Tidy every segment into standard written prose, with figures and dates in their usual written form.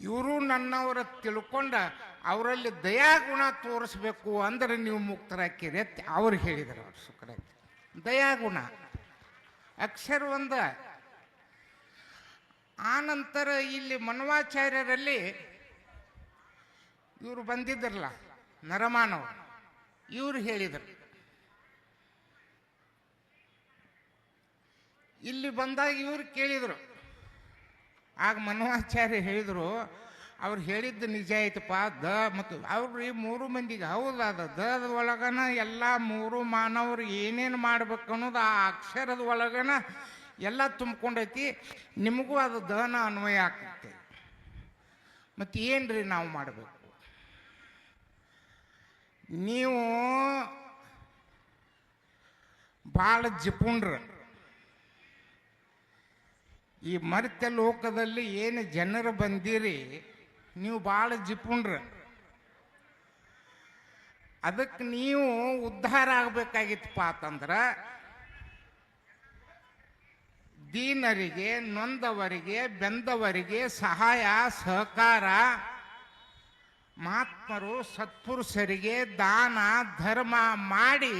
ಇವರು ನನ್ನವರ ತಿಳ್ಕೊಂಡ ಅವರಲ್ಲಿ ದಯಾಗುಣ ತೋರಿಸ್ಬೇಕು ಅಂದ್ರೆ ನೀವು ಮುಕ್ತರಾಕಿರಿ ಅಂತ ಅವ್ರು ಹೇಳಿದರು. ಅವ್ರು ಸುಕಡೆ ದಯಾಗುಣ ಅಕ್ಷರ ಒಂದ. ಆನಂತರ ಇಲ್ಲಿ ಮನ್ವಾಚಾರ್ಯರಲ್ಲಿ ಇವರು ಬಂದಿದ್ರಲ್ಲ ನರಮಾನವ, ಇವರು ಹೇಳಿದರು. ಇಲ್ಲಿ ಬಂದಾಗ ಇವರು ಕೇಳಿದರು. ಆಗ ಮನ್ವಾಚಾರ್ಯ ಹೇಳಿದರು, ಅವ್ರು ಹೇಳಿದ್ದು ನಿಜ ಐತಪ್ಪ. ಮತ್ತು ಅವ್ರು ಈ 3 ಮಂದಿಗೆ ಹೌದದ ದದ ಒಳಗನ ಎಲ್ಲ 3 ಮಾನವರು ಏನೇನು ಮಾಡ್ಬೇಕು ಅನ್ನೋದು ಆ ಅಕ್ಷರದ ಒಳಗನ ಎಲ್ಲ ತುಂಬ್ಕೊಂಡೈತಿ. ನಿಮಗೂ ಅದು ದನ ಅನ್ವಯ ಆಗ್ತೈತೆ. ಮತ್ತು ಏನ್ರಿ ನಾವು ಮಾಡಬೇಕು? ನೀವು ಭಾಳ ಜಿಪುಣ್ರ. ಈ ಮರ್ತ್ಯ ಲೋಕದಲ್ಲಿ ಏನು ಜನರು ಬಂದಿರಿ, ನೀವು ಭಾಳ ಜಿಪುಣ್ರ. ಅದಕ್ಕೆ ನೀವು ಉದ್ಧಾರ ಆಗಬೇಕಾಗಿತ್ತಪ್ಪ ಅಂತಂದ್ರೆ ದೀನರಿಗೆ, ನೊಂದವರಿಗೆ, ಬೆಂದವರಿಗೆ ಸಹಾಯ ಸಹಕಾರ, ಮಹಾತ್ಮರು ಸತ್ಪುರುಷರಿಗೆ ದಾನ ಧರ್ಮ ಮಾಡಿ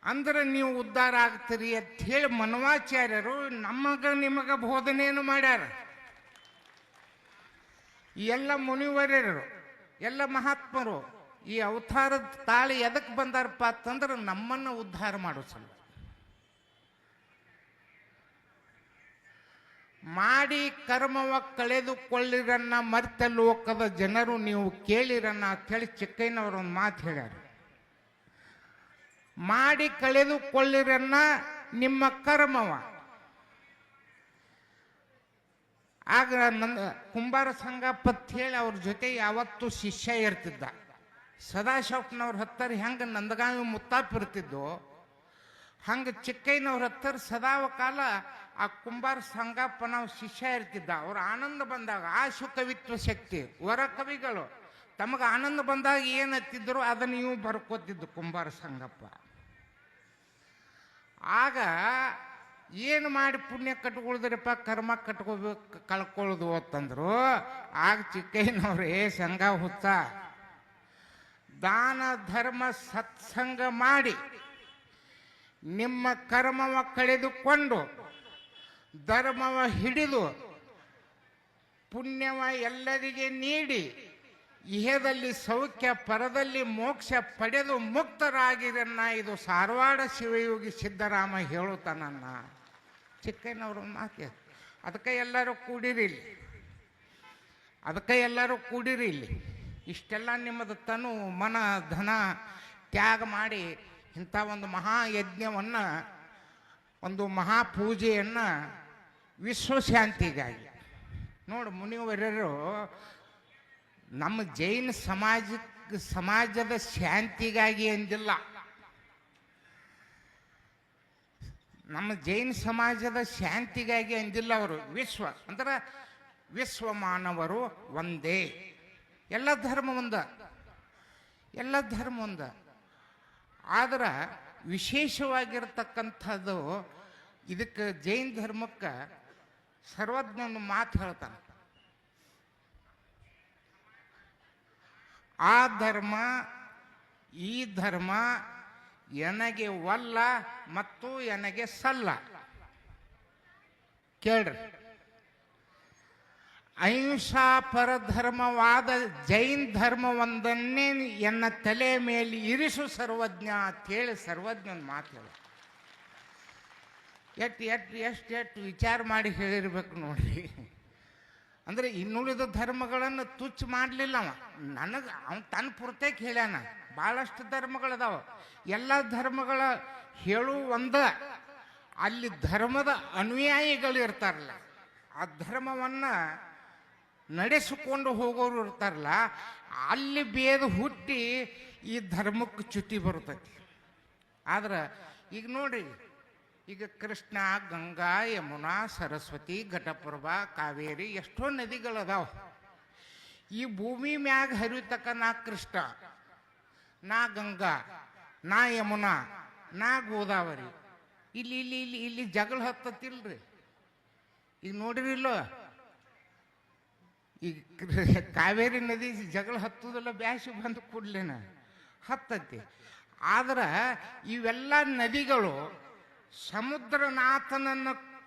ಅಂದ್ರೆ ನೀವು ಉದ್ಧಾರ ಆಗ್ತೀರಿ ಅಂತ ಹೇಳಿ ಮನ್ವಾಚಾರ್ಯರು ನಿಮಗೆ ಬೋಧನೆಯನ್ನು ಮಾಡ್ಯಾರ. ಎಲ್ಲ ಮುನಿವರ್ಯರು, ಎಲ್ಲ ಮಹಾತ್ಮರು ಈ ಅವತಾರದ ತಾಳಿ ಎದಕ್ಕೆ ಬಂದಾರಪ್ಪ ಅಂತಂದ್ರೆ ನಮ್ಮನ್ನು ಉದ್ಧಾರ ಮಾಡೋ ಸಲ. ಮಾಡಿ ಕರ್ಮವ ಕಳೆದುಕೊಳ್ಳಿರನ್ನ ಮರ್ತ್ಯ ಲೋಕದ ಜನರು ನೀವು ಕೇಳಿರನ್ನ ಅಂತೇಳಿ ಚಿಕ್ಕಯ್ಯನವರು ಒಂದು ಮಾತು ಹೇಳ್ಯಾರ. ಮಾಡಿ ಕಳೆದುಕೊಳ್ಳಿರನ್ನ ನಿಮ್ಮ ಕರ್ಮವ. ಆಗ ನನ್ನ ಕುಂಬಾರ ಸಂಗಪ್ಪ ಅಂತ ಹೇಳಿ ಅವ್ರ ಜೊತೆ ಯಾವತ್ತೂ ಶಿಷ್ಯ ಇರ್ತಿದ್ದ. ಸದಾಶಿವಪ್ಪನವ್ರ ಹತ್ತರ ಹೆಂಗೆ ನಂದಗಾವಿ ಮುತ್ತಾಪ್ ಇರ್ತಿದ್ದೋ ಹಂಗೆ ಚಿಕ್ಕಯ್ಯನವ್ರ ಹತ್ತರ ಸದಾವ ಕಾಲ ಆ ಕುಂಬಾರ ಸಂಗಪ್ಪ ನಾವು ಶಿಷ್ಯ ಇರ್ತಿದ್ದ. ಅವ್ರ ಆನಂದ ಬಂದಾಗ ಆಶು ಕವಿತ್ವ ಶಕ್ತಿ, ವರ ಕವಿಗಳು ತಮಗೆ ಆನಂದ ಬಂದಾಗ ಏನು ಹತ್ತಿದ್ರು ಅದನ್ನು ನೀವು ಬರ್ಕೋತಿದ್ದು ಕುಂಬಾರ ಸಂಗಪ್ಪ. ಆಗ ಏನು ಮಾಡಿ ಪುಣ್ಯ ಕಟ್ಕೊಳ್ದ್ರಪ್ಪ, ಕರ್ಮ ಕಟ್ಕೋಬೇಕು ಕಳ್ಕೊಳ್ಳೋದು ಅಂತಂದ್ರು. ಆಗ ಚಿಕ್ಕಯ್ಯನವ್ರೇ ಸಂಘ ಹುತ್ತ ದಾನ ಧರ್ಮ ಸತ್ಸಂಗ ಮಾಡಿ ನಿಮ್ಮ ಕರ್ಮವ ಕಳೆದುಕೊಂಡು ಧರ್ಮವ ಹಿಡಿದು ಪುಣ್ಯವ ಎಲ್ಲರಿಗೆ ನೀಡಿ ಇಹದಲ್ಲಿ ಸೌಖ್ಯ ಪರದಲ್ಲಿ ಮೋಕ್ಷ ಪಡೆದು ಮುಕ್ತರಾಗಿರನ್ನ ಇದು ಸಾರವಾಡ ಶಿವಯೋಗಿ ಸಿದ್ದರಾಮ ಹೇಳುತ್ತಾನನ್ನ. ಚಿಕ್ಕಯ್ಯನವ್ರ ಮಾತು. ಅದಕ್ಕೆ ಎಲ್ಲರೂ ಕೂಡಿರಿ ಇಲ್ಲಿ, ಅದಕ್ಕೆ ಎಲ್ಲರೂ ಕೂಡಿರಿ ಇಲ್ಲಿ. ಇಷ್ಟೆಲ್ಲ ನಿಮ್ಮದು ತನು ಮನ ಧನ ತ್ಯಾಗ ಮಾಡಿ ಇಂಥ ಒಂದು ಮಹಾಯಜ್ಞವನ್ನು, ಒಂದು ಮಹಾಪೂಜೆಯನ್ನು ವಿಶ್ವಶಾಂತಿಗಾಗಿ ನೋಡು. ಮುನಿವರ್ಯರು ನಮ್ಮ ಜೈನ ಸಮಾಜದ ಶಾಂತಿಗಾಗಿ ಎಂದಿಲ್ಲ, ನಮ್ಮ ಜೈನ ಸಮಾಜದ ಶಾಂತಿಗಾಗಿ ಎಂದಿಲ್ಲ. ಅವರು ವಿಶ್ವ ಅಂದ್ರೆ ವಿಶ್ವ ಮಾನವರು ಒಂದೇ, ಎಲ್ಲ ಧರ್ಮ ಒಂದ, ಎಲ್ಲ ಧರ್ಮ ಒಂದ. ಆದ್ರೆ ವಿಶೇಷವಾಗಿರ್ತಕ್ಕಂಥದ್ದು ಇದಕ್ಕೆ ಜೈನ ಧರ್ಮಕ್ಕೆ ಸರ್ವಜ್ಞನ ಮಾತು ಹೇಳ್ತಾನೆ. ಆ ಧರ್ಮ ಈ ಧರ್ಮ ಎನಗೆ ವಲ್ಲ ಮತ್ತು ಎನಗೆ ಸಲ್ಲ. ಕೇಳ್ರಿ, ಅಹಿಂಸಾ ಪರಧರ್ಮವಾದ ಜೈನ್ ಧರ್ಮ ಒಂದನ್ನೇ ಎನ್ನ ತಲೆ ಮೇಲೆ ಇರಿಸು ಸರ್ವಜ್ಞ ಅಂತೇಳಿ ಸರ್ವಜ್ಞನ ಮಾತು ಹೇಳ. ಎಷ್ಟು ವಿಚಾರ ಮಾಡಿ ಹೇಳಿರ್ಬೇಕು ನೋಡ್ರಿ. ಅಂದರೆ ಇನ್ನುಳಿದ ಧರ್ಮಗಳನ್ನು ತುಚ್ಛ ಮಾಡಲಿಲ್ಲ ಅವ. ನನಗೆ ಅವನು ತನ್ನ ಪೂರ್ತಕ್ಕೆ ಹೇಳ್ಯಾನ. ಭಾಳಷ್ಟು ಧರ್ಮಗಳದಾವ, ಎಲ್ಲ ಧರ್ಮಗಳ ಹೇಳು ಒಂದ. ಅಲ್ಲಿ ಧರ್ಮದ ಅನುಯಾಯಿಗಳು ಇರ್ತಾರಲ್ಲ, ಆ ಧರ್ಮವನ್ನು ನಡೆಸಿಕೊಂಡು ಹೋಗೋರು ಇರ್ತಾರಲ್ಲ, ಅಲ್ಲಿ ಭೇದ ಹುಟ್ಟಿ ಈ ಧರ್ಮಕ್ಕೆ ಚ್ಯುತಿ ಬರ್ತೈತಿ. ಆದ್ರೆ ಈಗ ನೋಡ್ರಿ, ಈಗ ಕೃಷ್ಣ, ಗಂಗಾ, ಯಮುನಾ, ಸರಸ್ವತಿ, ಘಟಪ್ರಭಾ, ಕಾವೇರಿ ಎಷ್ಟೋ ನದಿಗಳದಾವ. ಈ ಭೂಮಿ ಮ್ಯಾಗ ಹರಿತಕ್ಕ ನಾ ಕೃಷ್ಣ, ನಾ ಗಂಗಾ, ನಾ ಯಮುನಾ, ನಾ ಗೋದಾವರಿ. ಇಲ್ಲಿ ಇಲ್ಲಿ ಇಲ್ಲಿ ಇಲ್ಲಿ ಜಗಳ ಹತ್ತತಿಲ್ರಿ. ಈಗ ನೋಡಿರಿಲ್ಲೋ, ಈ ಕಾವೇರಿ ನದಿ ಜಗಳ ಹತ್ತುದಲ್ಲ, ಬ್ಯಾಸಿ ಬಂದು ಕೂಡ್ಲೇನ ಹತ್ತತಿ. ಆದ್ರೆ ಇವೆಲ್ಲ ನದಿಗಳು ಸಮುದ್ರನಾಥನನ್ನು